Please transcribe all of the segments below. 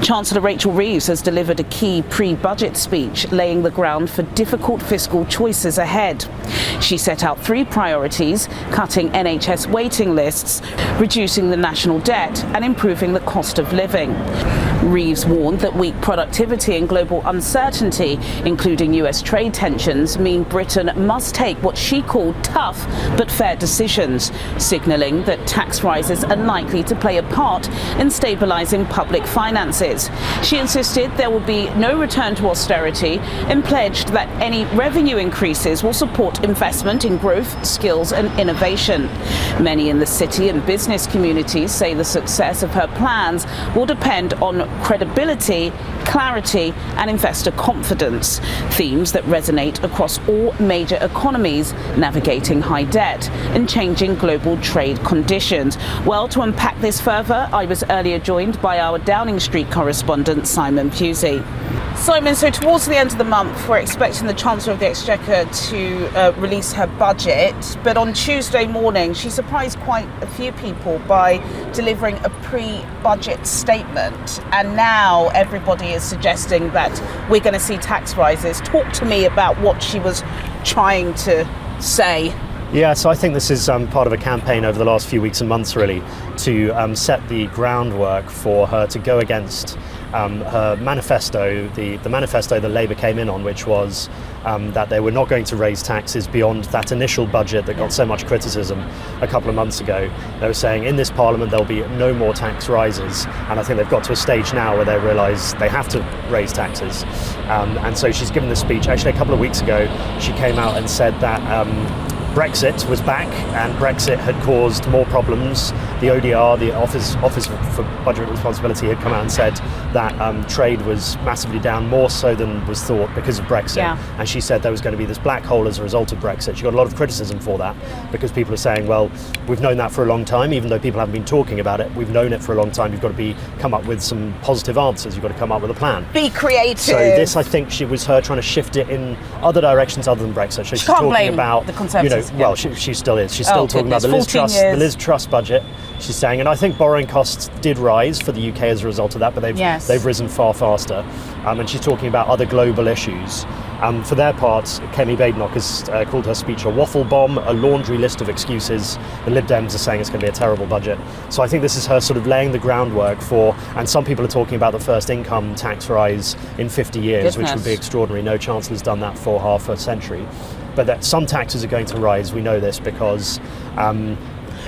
Chancellor Rachel Reeves has delivered a key pre-budget speech laying the ground for difficult fiscal choices ahead. She set out 3 priorities: cutting NHS waiting lists, reducing the national debt and improving the cost of living. Reeves warned that weak productivity and global uncertainty, including US trade tensions, mean Britain must take what she called tough but fair decisions, signalling that tax rises are likely to play a part in stabilising public finances. She insisted there would be no return to austerity and pledged that any revenue increases will support investment in growth, skills and innovation. Many in the city and business communities say the success of her plans will depend on credibility, clarity and investor confidence, themes that resonate across all major economies navigating high debt and changing global trade conditions. Well, to unpack this further, I was earlier joined by our Downing Street correspondent Simon Pusey. Simon, so towards the end of the month we're expecting the Chancellor of the Exchequer to release her budget, but on Tuesday morning she surprised quite a few people by delivering a pre-budget statement, and now everybody is suggesting that we're going to see tax rises. Talk to me about what she was trying to say. Yeah, so I think this is part of a campaign over the last few weeks and months, really, to set the groundwork for her to go against her manifesto, the manifesto that Labour came in on, which was that they were not going to raise taxes beyond that initial budget that got so much criticism a couple of months ago. They were saying in this Parliament there'll be no more tax rises, and I think they've got to a stage now where they realise they have to raise taxes. And so she's given this speech. Actually, a couple of weeks ago, she came out and said that Brexit was back, and Brexit had caused more problems. The ODR, the Office for Budget Responsibility, had come out and said that trade was massively down, more so than was thought because of Brexit. Yeah. And she said there was going to be this black hole as a result of Brexit. She got a lot of criticism for that because people are saying, well, we've known that for a long time, even though people haven't been talking about it. We've known it for a long time. You've got to come up with some positive answers. You've got to come up with a plan. Be creative. So this, I think, she was her trying to shift it in other directions other than Brexit. So she's talking about the Conservatives. Well, she still is. She's still talking about the Liz Truss budget. She's saying, and I think borrowing costs did rise for the UK as a result of that, but they've risen far faster. And she's talking about other global issues. For their part, Kemi Badenoch has called her speech a waffle bomb, a laundry list of excuses. The Lib Dems are saying it's going to be a terrible budget. So I think this is her sort of laying the groundwork for, and some people are talking about the first income tax rise in 50 years, which would be extraordinary. No Chancellor's done that for half a century. But that some taxes are going to rise, we know this because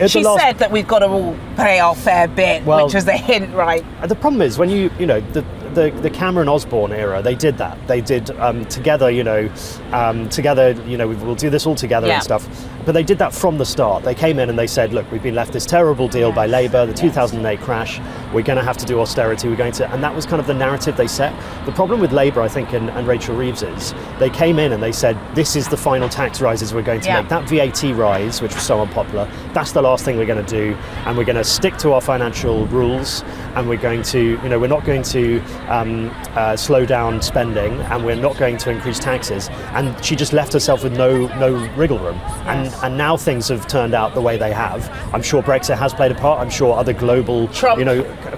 she said that we've got to all pay our fair bit, which was the hint, right? The problem is when the Cameron Osborne era, they did that. They did together, we'll do this all together and stuff. But they did that from the start. They came in and they said, look, we've been left this terrible deal by Labour, the 2008 crash. We're going to have to do austerity. And that was kind of the narrative they set. The problem with Labour, I think, and Rachel Reeves is they came in and they said, this is the final tax rises we're going to make. That VAT rise, which was so unpopular, that's the last thing we're going to do. And we're going to stick to our financial rules. And we're going to, we're not going to slow down spending, and we're not going to increase taxes. And she just left herself with no wriggle room. And now things have turned out the way they have. I'm sure Brexit has played a part. I'm sure other global,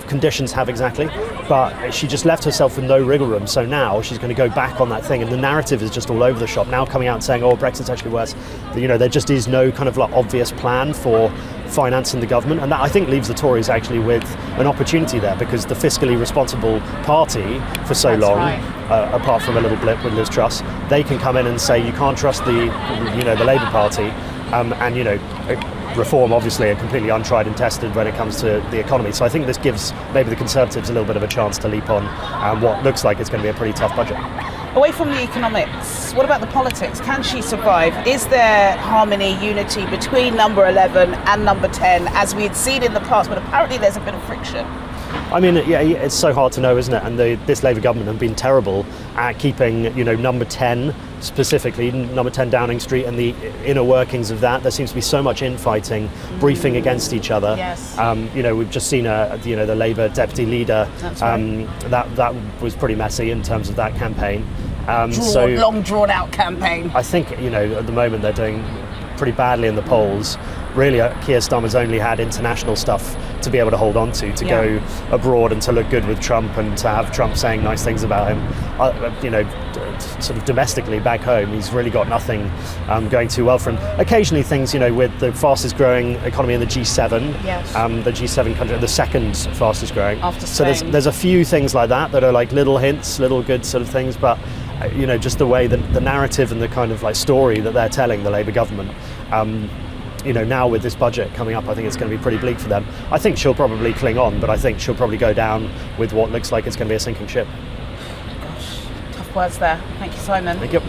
conditions have exactly. But she just left herself with no wriggle room. So now she's going to go back on that thing, and the narrative is just all over the shop. Now coming out and saying, Brexit's actually worse. There just is no kind of obvious plan for financing the government, and that I think leaves the Tories actually with an opportunity there, because the fiscally responsible party for so long, apart from a little blip with Liz Truss, they can come in and say you can't trust the Labour Party, and reform obviously are completely untried and tested when it comes to the economy. So I think this gives maybe the Conservatives a little bit of a chance to leap on what looks like it's going to be a pretty tough budget. Away from the economics, what about the politics? Can she survive? Is there harmony, unity between number 11 and number 10, as we had seen in the past, but apparently there's a bit of friction? I mean, it's so hard to know, isn't it? And this Labour government have been terrible at keeping, number 10, specifically number 10 Downing Street, and the inner workings of that. There seems to be so much infighting, briefing against each other. Yes. We've just seen the Labour deputy leader. That's right. That was pretty messy in terms of that campaign. Long drawn out campaign. I think at the moment they're doing pretty badly in the polls. Really, Keir Starmer's only had international stuff to be able to hold on to go abroad and to look good with Trump and to have Trump saying nice things about him. Sort of domestically back home, he's really got nothing going too well for him. Occasionally things, with the fastest growing economy in the G7, the G7 country, the second fastest growing. After Spain. So there's a few things like that are like little hints, little good sort of things, but just the way that the narrative and the kind of like story that they're telling, the Labour government, now with this budget coming up, I think it's going to be pretty bleak for them. I think she'll probably cling on, but I think she'll probably go down with what looks like it's going to be a sinking ship. Gosh, tough words there. Thank you, Simon. Thank you.